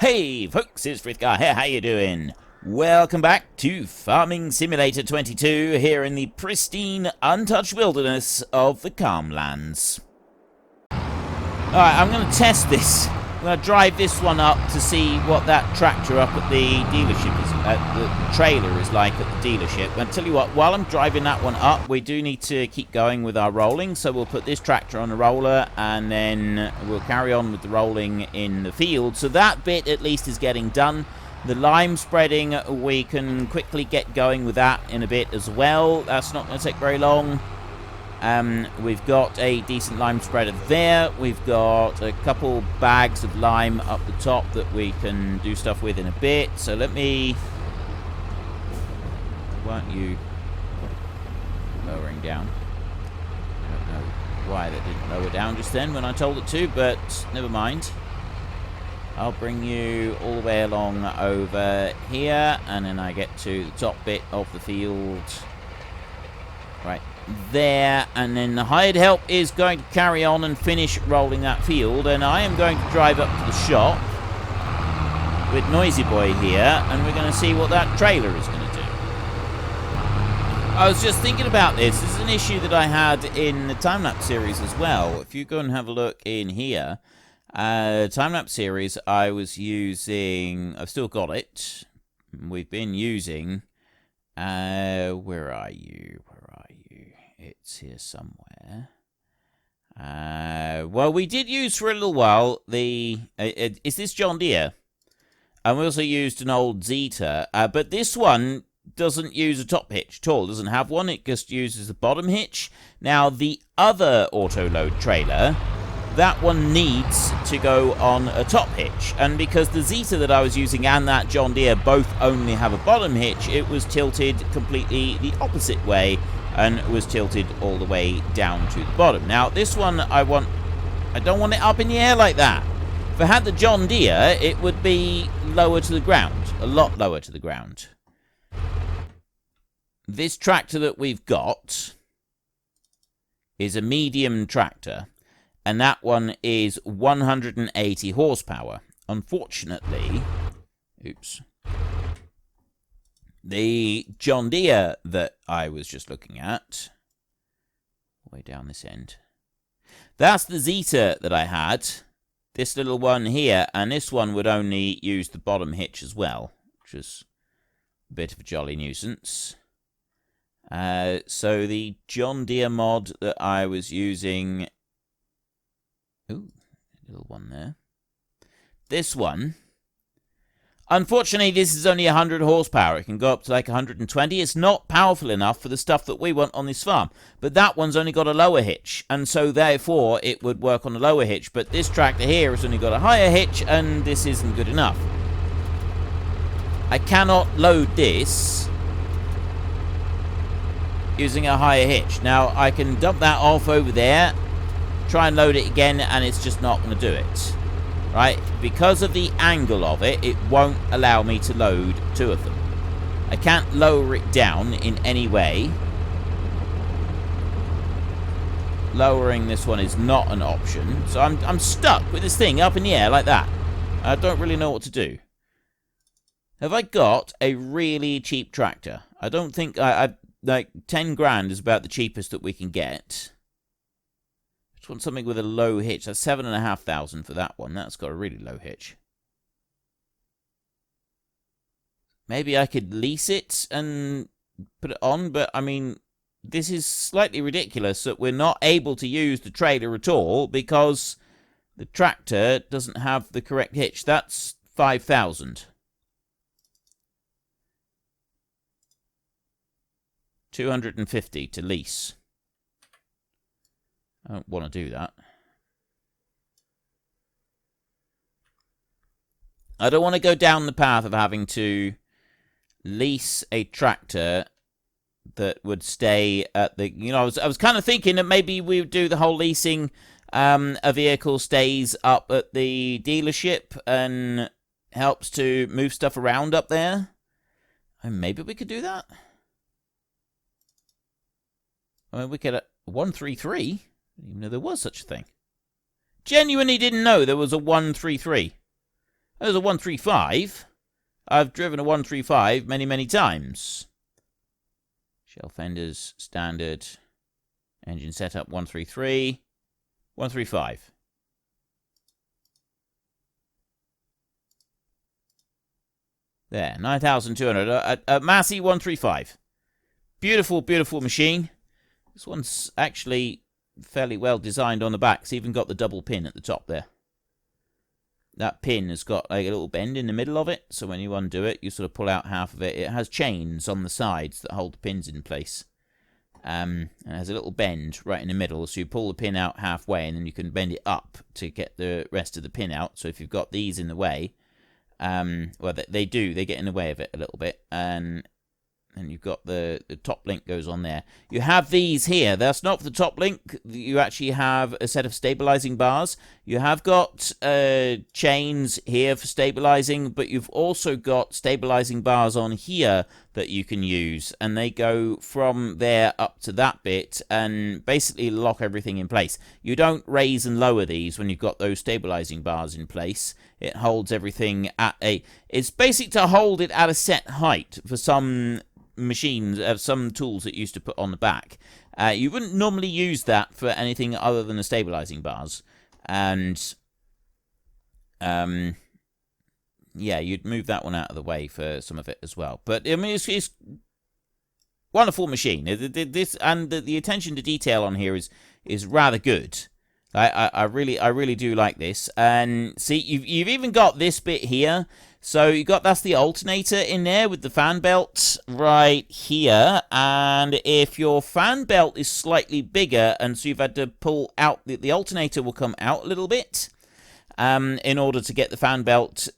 Hey folks, it's Frithgar here, how you doing? Welcome back to Farming Simulator 22 here in the pristine, untouched wilderness of the Calmlands. Alright, I'm going to test this. I'm going to drive this one up to see what that tractor up at the dealership is, the trailer is like at the dealership. And tell you what, while I'm driving that one up, we do need to keep going with our rolling. So we'll put this tractor on a roller and then we'll carry on with the rolling in the field. So that bit at least is getting done. The lime spreading, we can quickly get going with that in a bit as well. That's not going to take very long. We've got a decent lime spreader there. We've got a couple bags of lime up the top that we can do stuff with in a bit. So let me... Weren't you lowering down? I don't know why that didn't lower down just then when I told it to, but never mind. I'll bring you all the way along over here, and then I get to the top bit of the field. Right there, and then the hired help is going to carry on and finish rolling that field, and I am going to drive up to the shop with Noisy Boy here, and we're going to see what that trailer is going to do. I was just thinking about this. This is an issue that I had in the time-lapse series as well. If you go and have a look in here, time-lapse series, I was using... I've still got it. We've been using... where are you? It's here somewhere. Well, we did use for a little while the... is this John Deere? And we also used an old Zeta. But this one doesn't use a top hitch at all. It doesn't have one. It just uses the bottom hitch. Now, the other auto-load trailer... that one needs to go on a top hitch, and because the Zeta that I was using and that John Deere both only have a bottom hitch, it was tilted completely the opposite way and was tilted all the way down to the bottom. Now this one I don't want it up in the air like that. If I had the John Deere, it would be lower to the ground, a lot lower to the ground. This tractor that we've got is a medium tractor. And that one is 180 horsepower. Unfortunately, oops. The John Deere that I was just looking at, way down this end, that's the Zeta that I had. This little one here, and this one would only use the bottom hitch as well, which is a bit of a jolly nuisance. So the John Deere mod that I was using... Ooh, a little one there. This one, unfortunately, this is only 100 horsepower. It can go up to like 120. It's not powerful enough for the stuff that we want on this farm. But that one's only got a lower hitch, and so therefore it would work on a lower hitch. But this tractor here has only got a higher hitch, and this isn't good enough. I cannot load this using a higher hitch. Now, I can dump that off over there, try and load it again, and it's just not going to do it. Right? Because of the angle of it, it won't allow me to load two of them. I can't lower it down in any way. Lowering this one is not an option. So I'm stuck with this thing up in the air like that. I don't really know what to do. Have I got a really cheap tractor? I don't think... like, 10 grand is about the cheapest that we can get. Want something with a low hitch. That's 7,500 for that one. That's got a really low hitch. Maybe I could lease it and put it on, but I mean, this is slightly ridiculous that we're not able to use the trailer at all because the tractor doesn't have the correct hitch. That's 5,000. 250 to lease. I don't want to do that. I don't want to go down the path of having to lease a tractor that would stay at the... You know, I was kind of thinking that maybe we would do the whole leasing. A vehicle stays up at the dealership and helps to move stuff around up there. And maybe we could do that. I mean, we could... 133... Even though there was such a thing. Genuinely didn't know there was a 133. There's a 135. I've driven a 135 many, many times. Shell fenders, standard. Engine setup 133. 135. There, 9,200. A Massey 135. Beautiful, beautiful machine. This one's actually fairly well designed on the back. It's even got the double pin at the top there. That pin has got like a little bend in the middle of it, so when you undo it, you sort of pull out half of it. It has chains on the sides that hold the pins in place. And it has a little bend right in the middle, so you pull the pin out halfway, and then you can bend it up to get the rest of the pin out. So if you've got these in the way, well, they get in the way of it a little bit, and you've got the top link goes on there. You have these here. That's not for the top link. You actually have a set of stabilizing bars. You have got chains here for stabilizing, but you've also got stabilizing bars on here that you can use, and they go from there up to that bit and basically lock everything in place. You don't raise and lower these when you've got those stabilizing bars in place. It holds everything at it's basic to hold it at a set height for some machines, some tools that you used to put on the back. You wouldn't normally use that for anything other than the stabilizing bars, and yeah, you'd move that one out of the way for some of it as well. But I mean, it's wonderful machine. This and the attention to detail on here is rather good. I really do like this. And see, you've even got this bit here. So that's the alternator in there with the fan belt right here. And if your fan belt is slightly bigger, and so you've had to pull out, the alternator will come out a little bit in order to get the fan belt,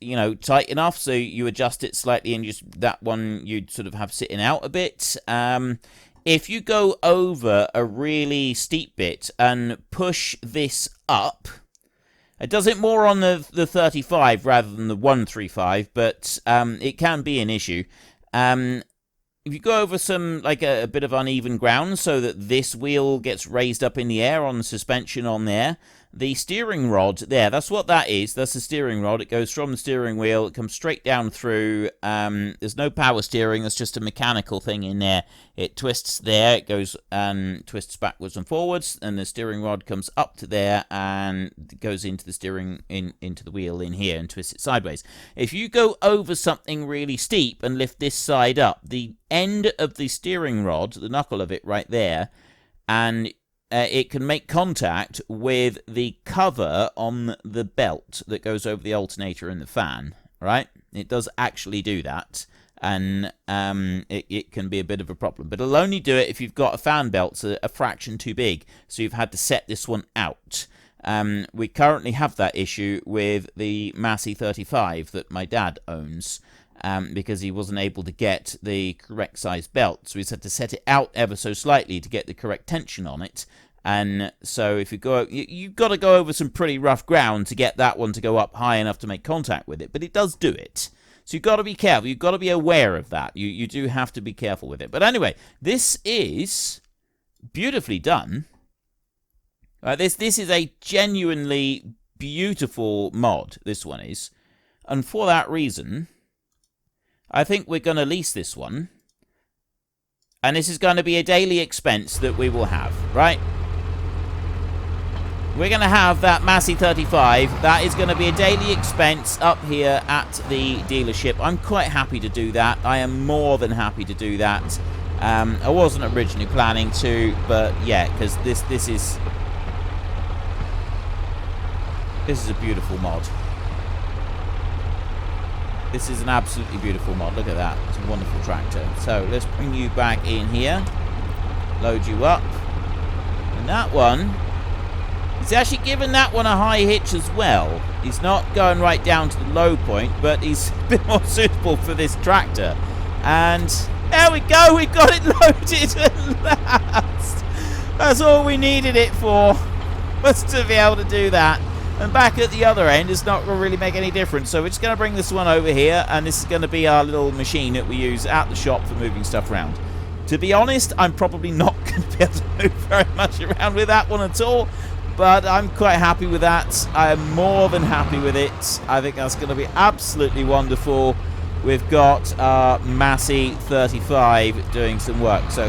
tight enough. So you adjust it slightly, and just that one you'd sort of have sitting out a bit. If you go over a really steep bit and push this up, it does it more on the 35 rather than the 135, but it can be an issue. If you go over some, like a bit of uneven ground so that this wheel gets raised up in the air on the suspension on there, the steering rod there, that's what that is. That's the steering rod. It goes from the steering wheel. It comes straight down through. There's no power steering. It's just a mechanical thing in there. It twists there. It goes and twists backwards and forwards. And the steering rod comes up to there and goes into the steering, into the wheel in here and twists it sideways. If you go over something really steep and lift this side up, the end of the steering rod, the knuckle of it right there, and it can make contact with the cover on the belt that goes over the alternator and the fan, right? It does actually do that, and it can be a bit of a problem. But it'll only do it if you've got a fan belt a fraction too big, so you've had to set this one out. We currently have that issue with the Massey 35 that my dad owns, because he wasn't able to get the correct size belt, so he's had to set it out ever so slightly to get the correct tension on it. And so if you go, you've got to go over some pretty rough ground to get that one to go up high enough to make contact with it, but it does do it. So you've got to be careful. You've got to be aware of that. You do have to be careful with it. But anyway, this is beautifully done. This is a genuinely beautiful mod, this one is. And for that reason, I think we're going to lease this one. And this is going to be a daily expense that we will have, right? We're going to have that Massey 35. That is going to be a daily expense up here at the dealership. I'm quite happy to do that. I am more than happy to do that. I wasn't originally planning to, but yeah, because this is a beautiful mod. This is an absolutely beautiful mod. Look at that. It's a wonderful tractor. So let's bring you back in here. Load you up. And that one, he's actually given that one a high hitch as well. He's not going right down to the low point, but he's a bit more suitable for this tractor. And there we go. We've got it loaded at last. That's all we needed it for, was to be able to do that. And back at the other end, it's not going to really make any difference. So we're just going to bring this one over here, and this is going to be our little machine that we use at the shop for moving stuff around. To be honest, I'm probably not going to be able to move very much around with that one at all. But I'm quite happy with that. I am more than happy with it. I think that's going to be absolutely wonderful. We've got our Massey 35 doing some work. So,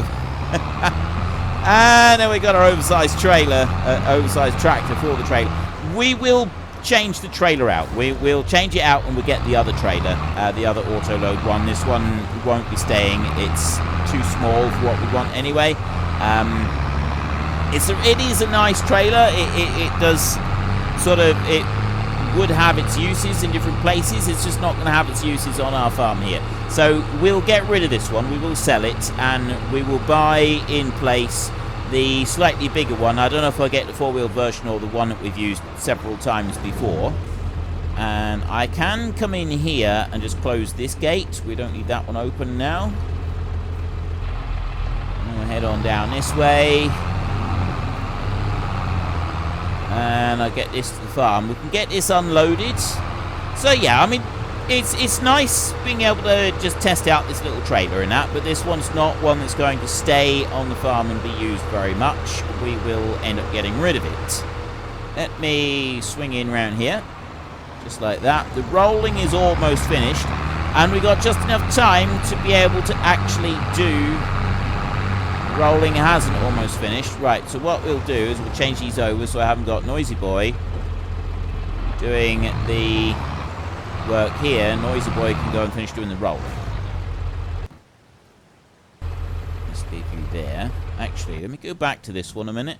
and then we got our oversized trailer, oversized tractor for the trailer. We will change the trailer out. We'll change it out and we'll get the other trailer, the other auto load one. This one won't be staying. It's too small for what we want anyway. It is a nice trailer. It does sort of, it would have its uses in different places. It's just not going to have its uses on our farm here. So we'll get rid of this one. We will sell it and we will buy in place the slightly bigger one. I don't know if I'll get the four-wheel version or the one that we've used several times before. And I can come in here and just close this gate. We don't need that one open now. We'll head on down this way. And I'll get this to the farm. We can get this unloaded. So yeah, I mean, it's nice being able to just test out this little trailer and that, but this one's not one that's going to stay on the farm and be used very much. We will end up getting rid of it. Let me swing in around here. Just like that. The rolling is almost finished. And we got just enough time to be able to actually do... Rolling hasn't almost finished. Right, so what we'll do is we'll change these over so I haven't got Noisy Boy doing the work here. Noisy Boy can go and finish doing the roll. Let's leave you there. Actually, let me go back to this one a minute.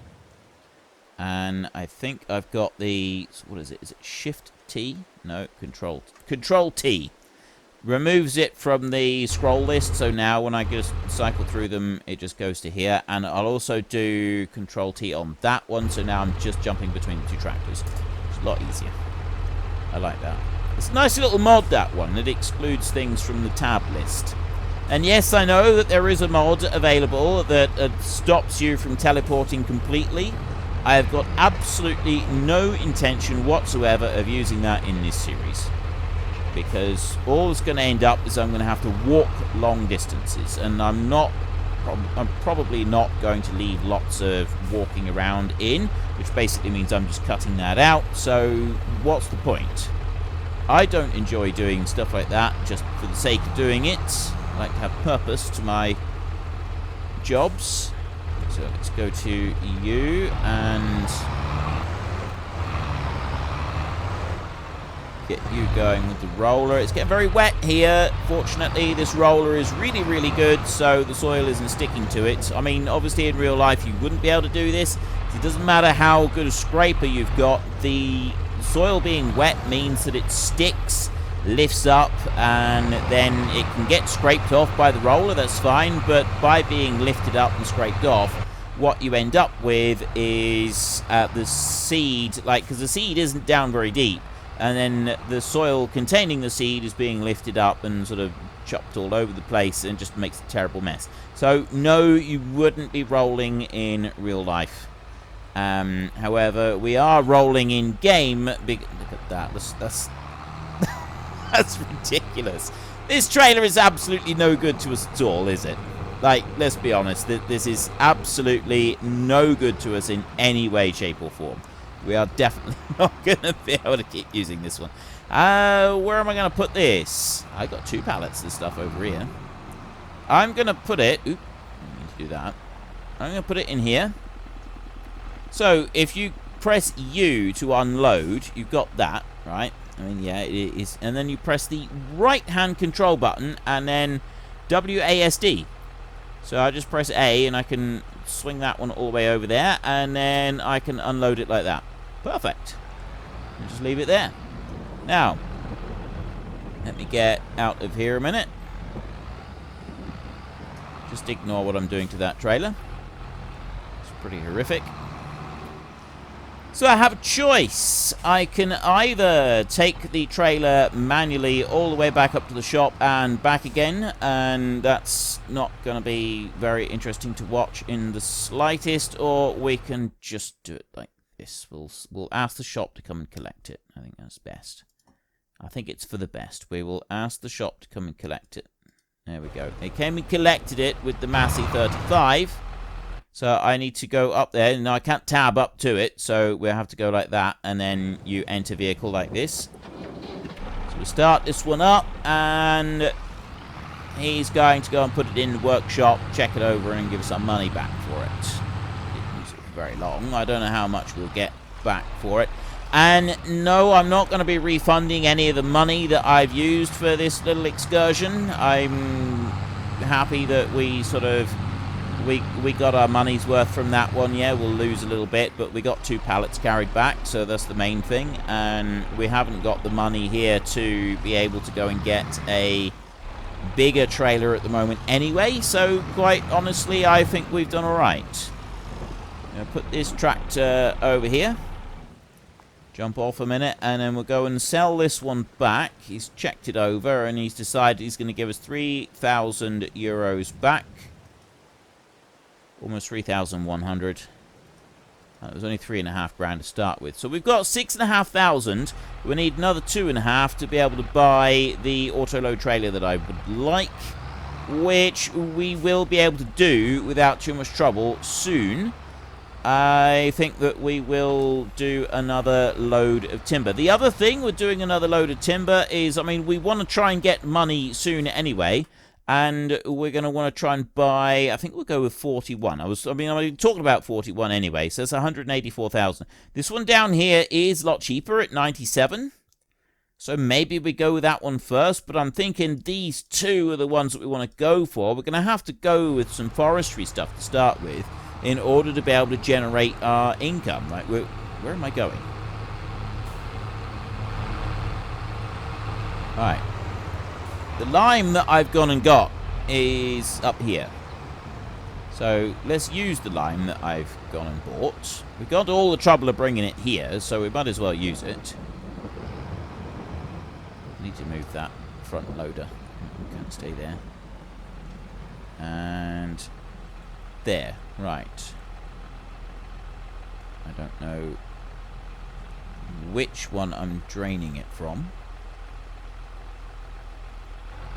And I think I've got the... What is it? Is it Shift T? No, Control T. Removes it from the scroll list, so now when I just cycle through them, it just goes to here. And I'll also do Control T on that one, so now I'm just jumping between the two tractors. It's a lot easier. I like that. It's a nice little mod, that one. It excludes things from the tab list. And yes, I know that there is a mod available that stops you from teleporting completely. I have got absolutely no intention whatsoever of using that in this series. Because all it's going to end up is I'm going to have to walk long distances, and I'm probably not going to leave lots of walking around in, which basically means I'm just cutting that out. So what's the point? I don't enjoy doing stuff like that just for the sake of doing it. I like to have purpose to my jobs. So let's go to EU and get you going with the roller. It's getting very wet here. Fortunately, this roller is really, really good, so the soil isn't sticking to it. I mean, obviously in real life you wouldn't be able to do this. It doesn't matter how good a scraper you've got. The soil being wet means that it sticks, lifts up, and then it can get scraped off by the roller. That's fine, but by being lifted up and scraped off, what you end up with is the seed, because the seed isn't down very deep. And then the soil containing the seed is being lifted up and sort of chopped all over the place and just makes a terrible mess. So, no, you wouldn't be rolling in real life. However, we are rolling in game. Look at that. That's that's ridiculous. This trailer is absolutely no good to us at all, is it? Like, let's be honest. This is absolutely no good to us in any way, shape, or form. We are definitely not going to be able to keep using this one. Where am I going to put this? I got 2 pallets of stuff over here. I'm going to put it... Oop, I need to do that. I'm going to put it in here. So, if you press U to unload, you've got that, right? I mean, yeah, it is. And then you press the right-hand control button, and then WASD. So I just press A, and I can swing that one all the way over there, and then I can unload it like that. Perfect. And just leave it there. Now, let me get out of here a minute. Just ignore what I'm doing to that trailer. It's pretty horrific. So I have a choice. I can either take the trailer manually all the way back up to the shop and back again, and that's not going to be very interesting to watch in the slightest, or we can just do it like this. We'll ask the shop to come and collect it. I think that's best. I think it's for the best. We will ask the shop to come and collect it. There we go. They came and collected it with the Massey 35. So I need to go up there, and I can't tab up to it, so we'll have to go like that, and then you enter vehicle like this. So we'll start this one up, and he's going to go and put it in the workshop, check it over, and give us some money back for it. Didn't use it for very long. I don't know how much we'll get back for it. And no, I'm not going to be refunding any of the money that I've used for this little excursion. I'm happy that we sort of... We got our money's worth from that one. Yeah, we'll lose a little bit, but we got 2 pallets carried back, so that's the main thing. And we haven't got the money here to be able to go and get a bigger trailer at the moment anyway, so quite honestly, I think we've done all right. I'll put this tractor over here. Jump off a minute, and then we'll go and sell this one back. He's checked it over, and he's decided he's going to give us 3,000 euros back. Almost 3,100. It was only 3.5 grand to start with. So we've got 6,500. We need another 2.5 to be able to buy the auto-load trailer that I would like, which we will be able to do without too much trouble soon. I think that we will do another load of timber. The other thing with doing another load of timber is, I mean, we want to try and get money soon anyway. And we're going to want to try and buy, I think we'll go with 41. I'm talking about 41 anyway, so that's 184,000. This one down here is a lot cheaper at 97. So maybe we go with that one first, but I'm thinking these two are the ones that we want to go for. We're going to have to go with some forestry stuff to start with in order to be able to generate our income. Right, where am I going? All right. The lime that I've gone and got is up here. So let's use the lime that I've gone and bought. We've got all the trouble of bringing it here, so we might as well use it. I need to move that front loader. Can't stay there. And there. Right. I don't know which one I'm draining it from.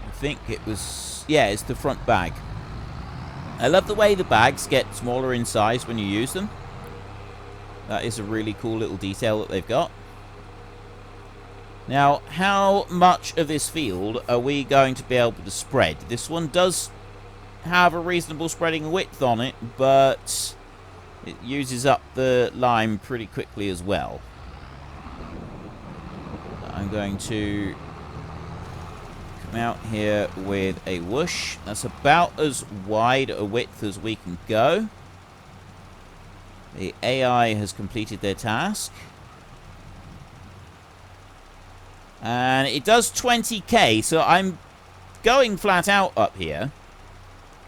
I think it was... yeah, it's the front bag. I love the way the bags get smaller in size when you use them. That is a really cool little detail that they've got. Now, how much of this field are we going to be able to spread? This one does have a reasonable spreading width on it, but it uses up the lime pretty quickly as well. I'm going to come out here with a whoosh. That's about as wide a width as we can go. The AI has completed their task. And it does 20k, so I'm going flat out up here.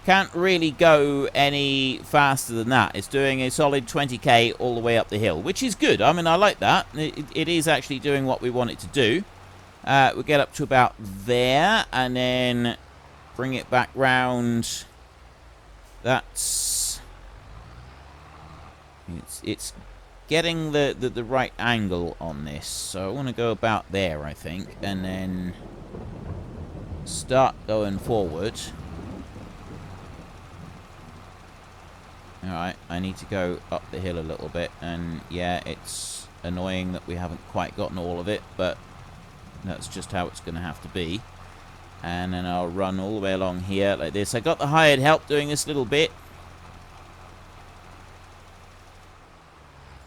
Can't really go any faster than that. It's doing a solid 20k all the way up the hill, which is good. I mean, I like that. It is actually doing what we want it to do. We'll get up to about there, and then bring it back round. That's... It's getting the right angle on this. So I want to go about there, I think, and then start going forward. Alright, I need to go up the hill a little bit, and yeah, it's annoying that we haven't quite gotten all of it, but that's just how it's going to have to be. And then I'll run all the way along here like this. I got the hired help doing this little bit.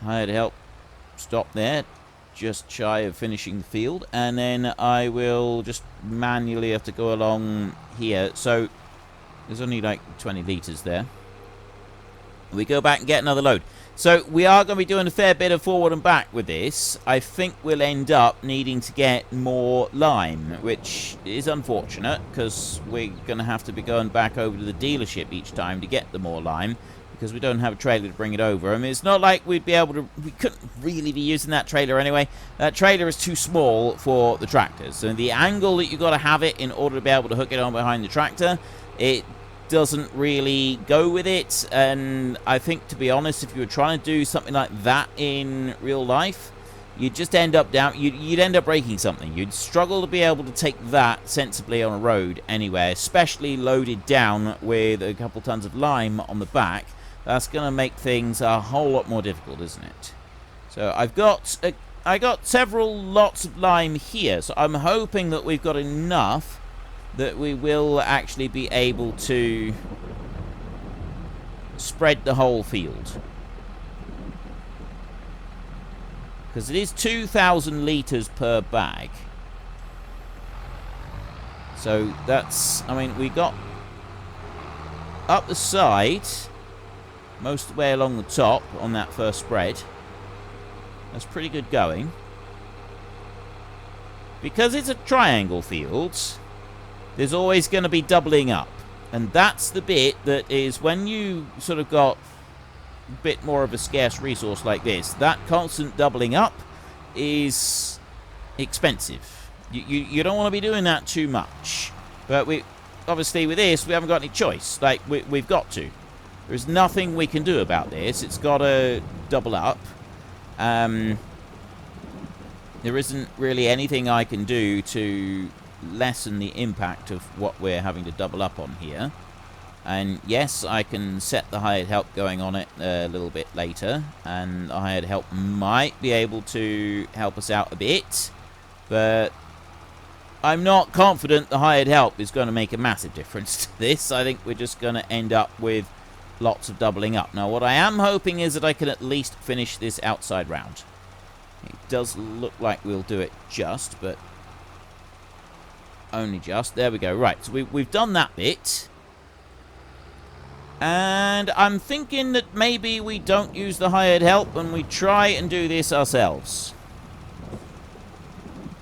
Hired help, stop there, just shy of finishing the field, and then I will just manually have to go along here. So there's only like 20 litres there. We go back and get another load. So we are going to be doing a fair bit of forward and back with this. I think we'll end up needing to get more lime, which is unfortunate because we're going to have to be going back over to the dealership each time to get the more lime because we don't have a trailer to bring it over. I mean, it's not like we'd be able to... we couldn't really be using that trailer anyway. That trailer is too small for the tractors. So the angle that you've got to have it in order to be able to hook it on behind the tractor, it doesn't really go with it. And I think, to be honest, if you were trying to do something like that in real life, you'd just end up you'd end up breaking something. You'd struggle to be able to take that sensibly on a road anywhere, especially loaded down with a couple tons of lime on the back. that's going to make things a whole lot more difficult, isn't it? So I got several lots of lime here, so I'm hoping that we've got enough that we will actually be able to spread the whole field. Because it is 2,000 litres per bag. So that's, I mean, we got up the side, most of the way along the top on that first spread. That's pretty good going. Because it's a triangle field, there's always going to be doubling up. And that's the bit that is, when you sort of got a bit more of a scarce resource like this, that constant doubling up is expensive. You don't want to be doing that too much. But we obviously with this, we haven't got any choice. Like, we've got to. There's nothing we can do about this. It's got to double up. There isn't really anything I can do to lessen the impact of what we're having to double up on here. And yes, I can set the hired help going on it a little bit later, and the hired help might be able to help us out a bit, but I'm not confident the hired help is going to make a massive difference to this. I think we're just going to end up with lots of doubling up. Now, what I am hoping is that I can at least finish this outside round. It does look like we'll do it just, but only just. There we go. Right, so we've done that bit. And I'm thinking that maybe we don't use the hired help and we try and do this ourselves.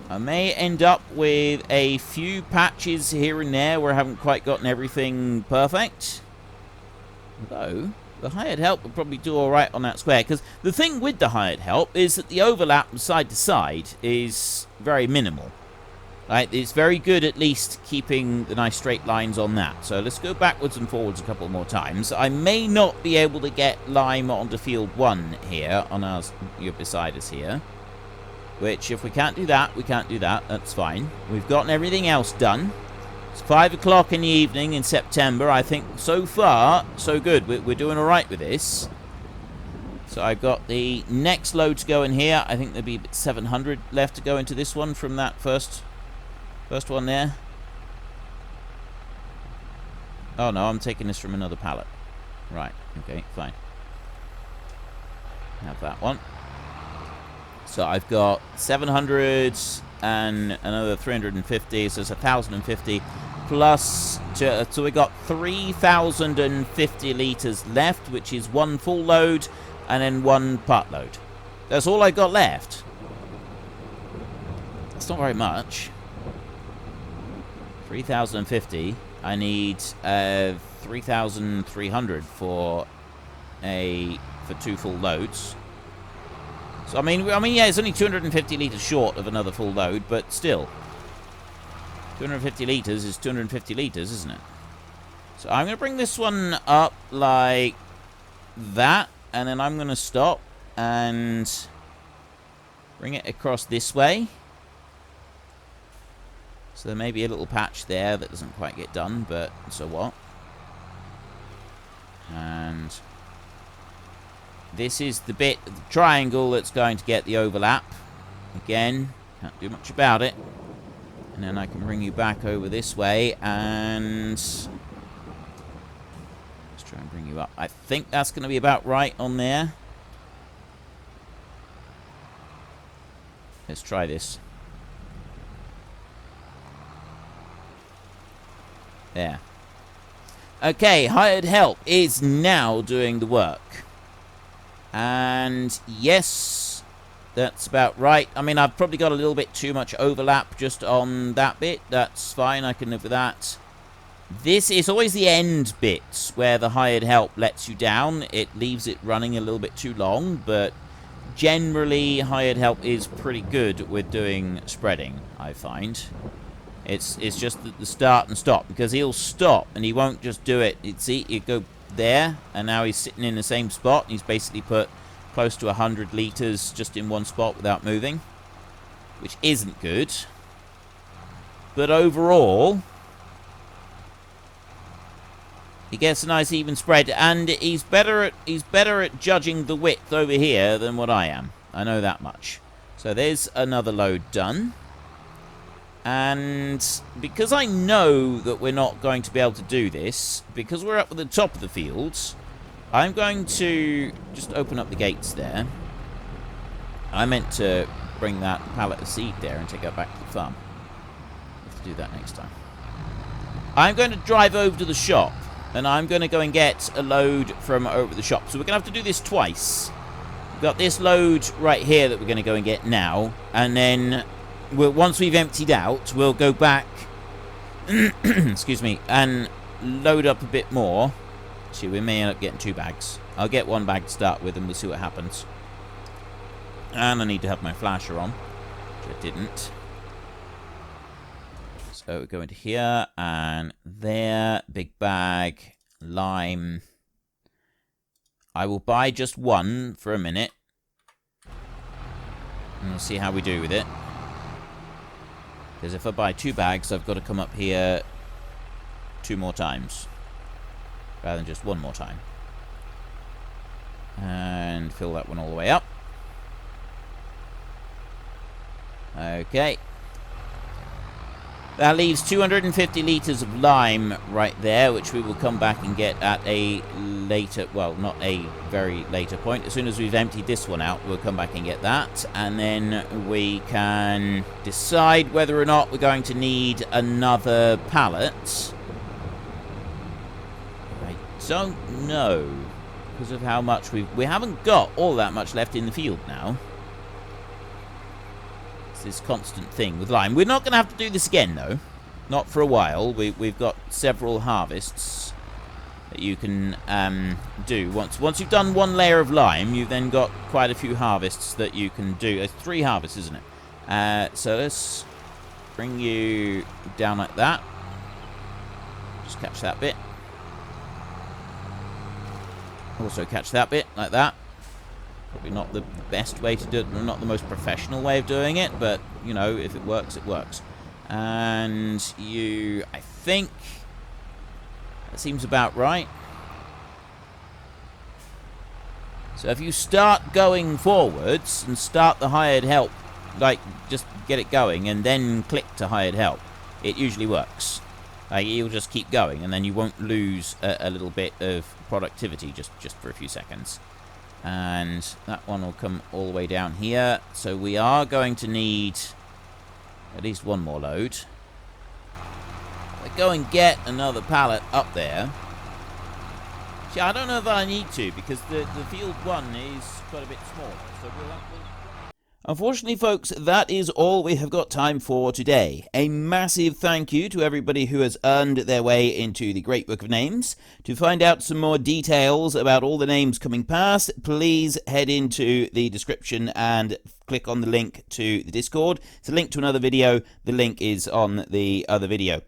I may end up with a few patches here and there where I haven't quite gotten everything perfect. Although, the hired help will probably do alright on that square. Because the thing with the hired help is that the overlap from side to side is very minimal. Right? It's very good at least keeping the nice straight lines on that. So let's go backwards and forwards a couple more times. I may not be able to get lime onto field 1 here on our, you're beside us here. Which, if we can't do that, we can't do that. That's fine. We've gotten everything else done. It's 5 o'clock in the evening in September. I think so far, so good. We're doing all right with this. So I've got the next load to go in here. I think there'll be 700 left to go into this one from that first one there. Oh, no, I'm taking this from another pallet. Right, okay, fine. Have that one. So I've got 700 and another 350, so it's 1,050 plus, so we got 3,050 litres left, which is one full load and then one part load. That's all I got left. It's not very much. 3,050. I need 3,300 for 2 full loads. So I mean, yeah, it's only 250 litres short of another full load, but still, 250 litres is 250 litres, isn't it? So I'm going to bring this one up like that, and then I'm going to stop and bring it across this way. So there may be a little patch there that doesn't quite get done, but so what? And this is the bit of the triangle that's going to get the overlap. Again, can't do much about it. And then I can bring you back over this way and let's try and bring you up. I think that's going to be about right on there. Let's try this. There. Okay, hired help is now doing the work. And yes, that's about right. I mean, I've probably got a little bit too much overlap just on that bit. That's fine, I can live with that. This is always the end bits where the hired help lets you down. It leaves it running a little bit too long, but generally hired help is pretty good with doing spreading, I find. It's just the start and stop, because he'll stop and he won't just do it. See, you go there, and now he's sitting in the same spot. And he's basically put close to 100 litres just in one spot without moving, which isn't good. But overall, He gets a nice even spread, and he's better at judging the width over here than what I am. I know that much. So there's another load done. And because I know that we're not going to be able to do this, because we're up at the top of the fields, I'm going to just open up the gates there. I meant to bring that pallet of seed there and take it back to the farm. I'll have to do that next time. I'm going to drive over to the shop, and I'm going to go and get a load from over the shop. So we're going to have to do this twice. We've got this load right here that we're going to go and get now, and then once we've emptied out, we'll go back, excuse me, and load up a bit more. See, we may end up getting 2 bags. I'll get 1 bag to start with, and we'll see what happens. And I need to have my flasher on, which I didn't. So we go into here, and there, big bag, lime. I will buy just 1 for a minute, and we'll see how we do with it. Because if I buy 2 bags, I've got to come up here 2 more times, rather than just 1 more time. And fill that one all the way up. Okay. That leaves 250 litres of lime right there, which we will come back and get at a later, well, not a very later point. As soon as we've emptied this one out, we'll come back and get that. And then we can decide whether or not we're going to need another pallet. I don't know, because of how much we haven't got all that much left in the field now. This constant thing with lime. We're not going to have to do this again, though. Not for a while. We've got several harvests that you can do. Once you've done 1 layer of lime, you've then got quite a few harvests that you can do. There's 3 harvests, isn't it? So let's bring you down like that. Just catch that bit. Also catch that bit like that. Probably not the best way to do it, not the most professional way of doing it, but, you know, if it works, it works. And you, I think, that seems about right. So if you start going forwards and start the hired help, like, just get it going and then click to hired help, it usually works. Like, you'll just keep going, and then you won't lose a little bit of productivity just for a few seconds. And that one will come all the way down here. So we are going to need at least 1 more load. I'll go and get another pallet up there. See, I don't know if I need to, because the field 1 is quite a bit smaller. So Unfortunately, folks, that is all we have got time for today. A massive thank you to everybody who has earned their way into the Great Book of Names. To find out some more details about all the names coming past, please head into the description and click on the link to the Discord. It's a link to another video. The link is on the other video.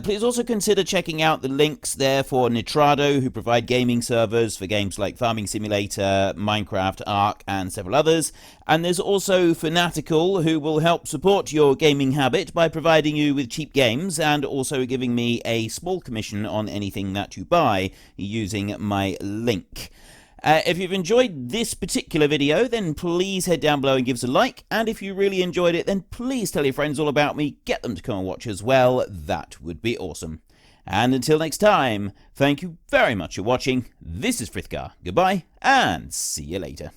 Please also consider checking out the links there for Nitrado, who provide gaming servers for games like Farming Simulator, Minecraft, Ark, and several others. And there's also Fanatical, who will help support your gaming habit by providing you with cheap games and also giving me a small commission on anything that you buy using my link. If you've enjoyed this particular video, then please head down below and give us a like. And if you really enjoyed it, then please tell your friends all about me. Get them to come and watch as well. That would be awesome. And until next time, thank you very much for watching. This is Frithgar. Goodbye, and see you later.